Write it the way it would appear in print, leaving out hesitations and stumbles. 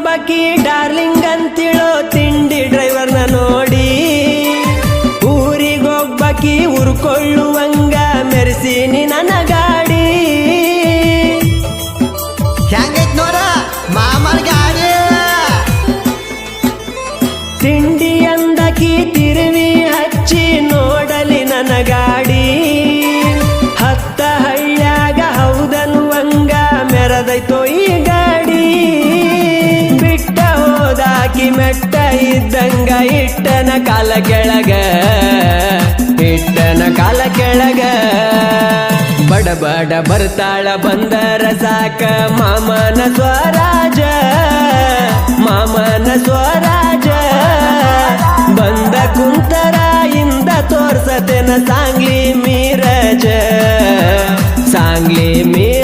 ಒಬ್ಬಕಿ darling ಅಂತಿಳೋ ತಿಂಡಿ ಡ್ರೈವರ್ನ ನೋಡಿ ಊರಿಗೊಬ್ಬಕಿ ಉರ್ಕೊಳ್ಳುವಂಗ ಮೆರೆಸೀನಿ ನನ್ನ ಗಾಡಿ. ಹೆಂಗೈತ್ ನೋಡ ಮಾಮನ ಗಾಡಿ. ತಿಂಡಿ ಅಂದಕಿ ತಿರುವಿ ಹಚ್ಚಿ ನೋಡಲಿ ನನ್ನ ಗಾಡಿ. ಹತ್ತ ಹಳ್ಳ್ಯಾಗ ಹೌದನ್ನುವಂಗ ಮೆರದೈತೋ ಈ ಗಾಡಿ. ಬಿಟ್ಟ ಹೋದಾಕಿ ಮೆಟ್ಟ ಇದ್ದಂಗ ಇಟ್ಟನ ಕಾಲ ಕೆಳಗ, ಇಟ್ಟನ ಕಾಲ ಕೆಳಗ. ಬಡ ಬಡ ಬರ್ತಾಳ ಬಂದರ ಸಾಕ ಮಾಮನ ಸ್ವರಾಜ, ಮಾಮನ ಸ್ವರಾಜ. ಬಂದ ಕುಂತರ ಇಂದ ತೋರ್ಸತೆನ ಸಾಂಗ್ಲಿ ಮೀರಜ, ಸಾಂಗ್ಲಿ ಮೀರಜ.